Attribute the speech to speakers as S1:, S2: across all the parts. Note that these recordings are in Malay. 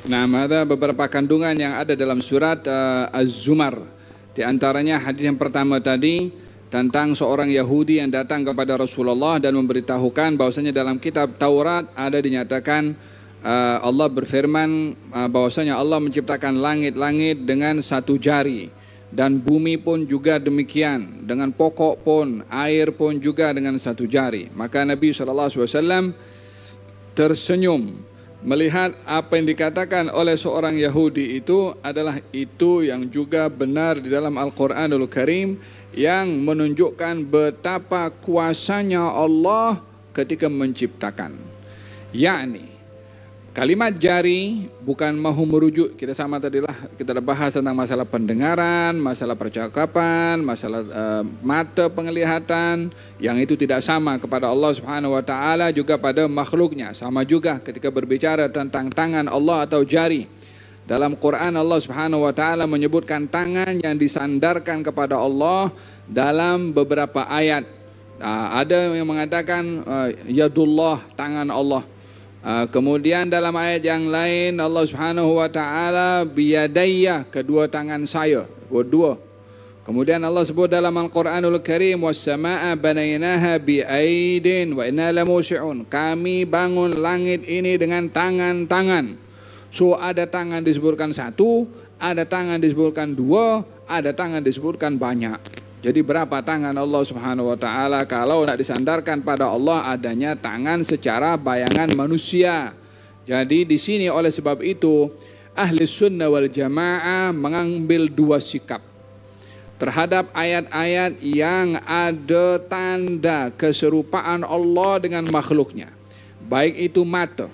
S1: Nah, ada beberapa kandungan yang ada dalam surat Az-Zumar. Di antaranya hadis yang pertama tadi tentang seorang Yahudi yang datang kepada Rasulullah dan memberitahukan bahwasanya dalam kitab Taurat ada dinyatakan Allah berfirman bahwasanya Allah menciptakan langit-langit dengan satu jari dan bumi pun juga demikian, dengan pokok pun, air pun juga dengan satu jari. Maka Nabi SAW tersenyum melihat apa yang dikatakan oleh seorang Yahudi itu adalah itu yang juga benar di dalam Al-Quranul Karim, yang menunjukkan betapa kuasanya Allah ketika menciptakan. Yakni kalimat jari bukan mahu merujuk, kita sama tadilah kita dah bahas tentang masalah pendengaran, masalah percakapan, masalah mata penglihatan, yang itu tidak sama kepada Allah Subhanahu wa taala juga pada makhluknya. Sama juga ketika berbicara tentang tangan Allah atau jari. Dalam Quran Allah Subhanahu wa taala menyebutkan tangan yang disandarkan kepada Allah dalam beberapa ayat. Ada yang mengatakan yadullah, tangan Allah. Kemudian dalam ayat yang lain Allah Subhanahu wa taala biyadayya, kedua tangan saya, berdua. Kemudian Allah sebut dalam Al-Quranul Karim was-samaa'a banainaha biaidin wa inna lamusyi'un. Kami bangun langit ini dengan tangan-tangan. So ada tangan disebutkan satu, ada tangan disebutkan dua, ada tangan disebutkan banyak. Jadi berapa tangan Allah Subhanahu wa taala? Kalau nak disandarkan pada Allah adanya tangan secara bayangan manusia. Jadi di sini oleh sebab itu ahli sunnah wal jamaah mengambil dua sikap terhadap ayat-ayat yang ada tanda keserupaan Allah dengan makhluknya. Baik itu mata,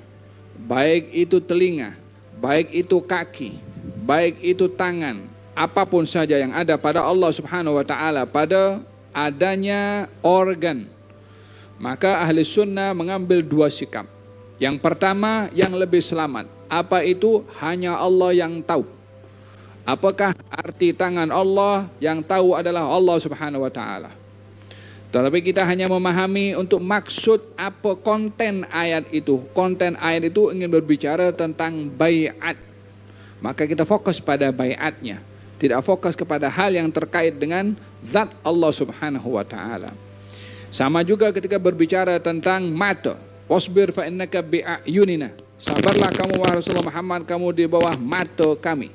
S1: baik itu telinga, baik itu kaki, baik itu tangan, apapun saja yang ada pada Allah Subhanahu wa taala pada adanya organ. Maka ahli sunnah mengambil dua sikap. Yang pertama yang lebih selamat. Apa itu? Hanya Allah yang tahu. Apakah arti tangan Allah? Yang tahu adalah Allah Subhanahu wa taala. Tetapi kita hanya memahami untuk maksud apa konten ayat itu. Konten ayat itu ingin berbicara tentang baiat. Maka kita fokus pada baiatnya. Tidak fokus kepada hal yang terkait dengan zat Allah Subhanahu wa taala. Sama juga ketika berbicara tentang mata. Wasbir fa innaka bi'ayunina. Sabarlah kamu wahai Rasulullah Muhammad, kamu di bawah mata kami.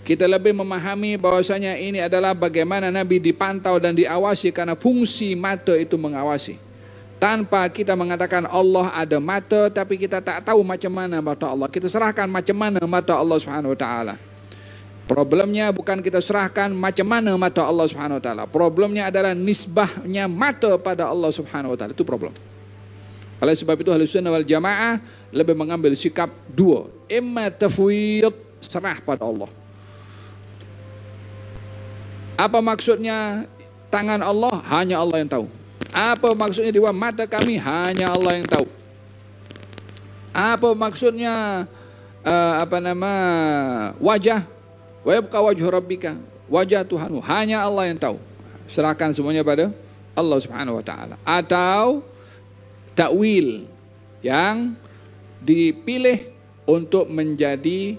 S1: Kita lebih memahami bahwasanya ini adalah bagaimana Nabi dipantau dan diawasi, karena fungsi mata itu mengawasi. Tanpa kita mengatakan Allah ada mata, tapi kita tak tahu macam mana mata Allah. Kita serahkan macam mana mata Allah Subhanahu wa taala. Problemnya bukan kita serahkan macam mana mata Allah Subhanahu wa taala. Problemnya adalah nisbahnya mata pada Allah Subhanahu wa taala. Itu problem. Oleh sebab itu Ahlussunnah wal Jamaah lebih mengambil sikap dua. Imma tafwid, serah pada Allah. Apa maksudnya tangan Allah? Hanya Allah yang tahu. Apa maksudnya di bawah mata kami? Hanya Allah yang tahu. Apa maksudnya wajah? Wa yabqa wajhu rabbika, wajah Tuhanmu, hanya Allah yang tahu. Serahkan semuanya pada Allah Subhanahu wa taala. Atau takwil yang dipilih untuk menjadi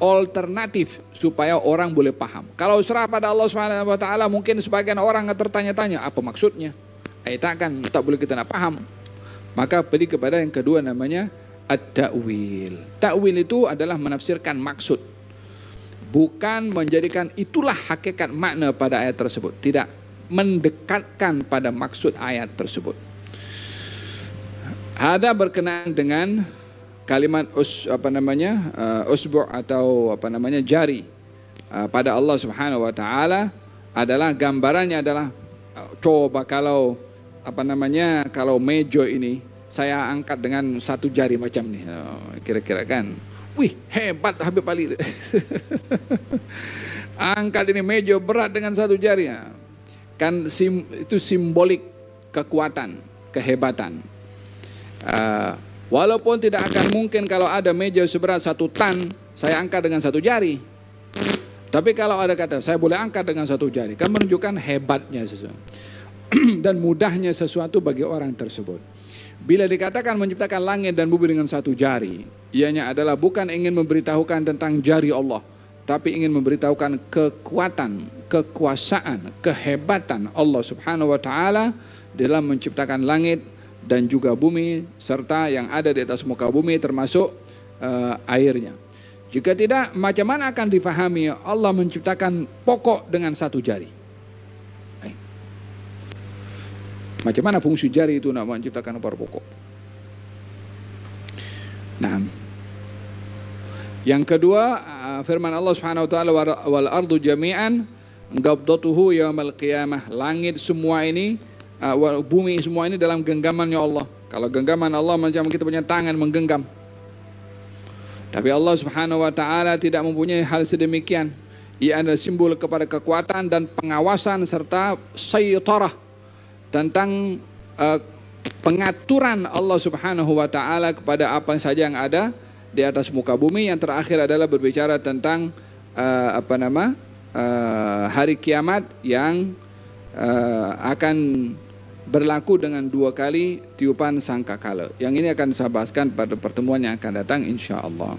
S1: alternatif supaya orang boleh paham. Kalau serah pada Allah Subhanahu wa taala, mungkin sebagian orang tertanya-tanya apa maksudnya. Takkan tak boleh kita nak paham. Maka pergi kepada yang kedua namanya at-ta'wil. Ta'wil itu adalah menafsirkan maksud, bukan menjadikan itulah hakikat makna pada ayat tersebut. Tidak, mendekatkan pada maksud ayat tersebut. Ada berkenaan dengan kalimat usbu' atau jari pada Allah Subhanahu wa taala adalah gambarannya adalah coba kalau kalau meja ini saya angkat dengan satu jari macam ni, kira-kira kan. Wih, hebat Habib Ali. Angkat ini meja berat dengan satu jari. Kan itu simbolik kekuatan, kehebatan. Walaupun tidak akan mungkin kalau ada meja seberat 1 tan, saya angkat dengan satu jari. Tapi kalau ada kata, saya boleh angkat dengan satu jari, kan menunjukkan hebatnya sesuatu. Dan mudahnya sesuatu bagi orang tersebut. Bila dikatakan menciptakan langit dan bumi dengan satu jari, Ianya adalah bukan ingin memberitahukan tentang jari Allah, tapi ingin memberitahukan kekuatan, kekuasaan, kehebatan Allah Subhanahu wa taala dalam menciptakan langit dan juga bumi serta yang ada di atas muka bumi termasuk airnya. Jika tidak, macam mana akan difahami Allah menciptakan pokok dengan satu jari? Macam mana fungsi jari itu nak menciptakan pokok? Nah, yang kedua, firman Allah Subhanahu wa taala wal ardu jami'an qabdatuhu yaumal qiyamah. Langit semua ini, bumi semua ini dalam genggamannya Allah. Kalau genggaman Allah macam kita punya tangan menggenggam. Tapi Allah Subhanahu wa taala tidak mempunyai hal sedemikian. Ia adalah simbol kepada kekuatan dan pengawasan serta sayyitarah tentang pengaturan Allah Subhanahu wa taala kepada apa saja yang ada di atas muka bumi. Yang terakhir adalah berbicara tentang hari kiamat yang akan berlaku dengan 2 kali tiupan sangkakala. Yang ini akan saya bahaskan pada pertemuan yang akan datang insyaallah.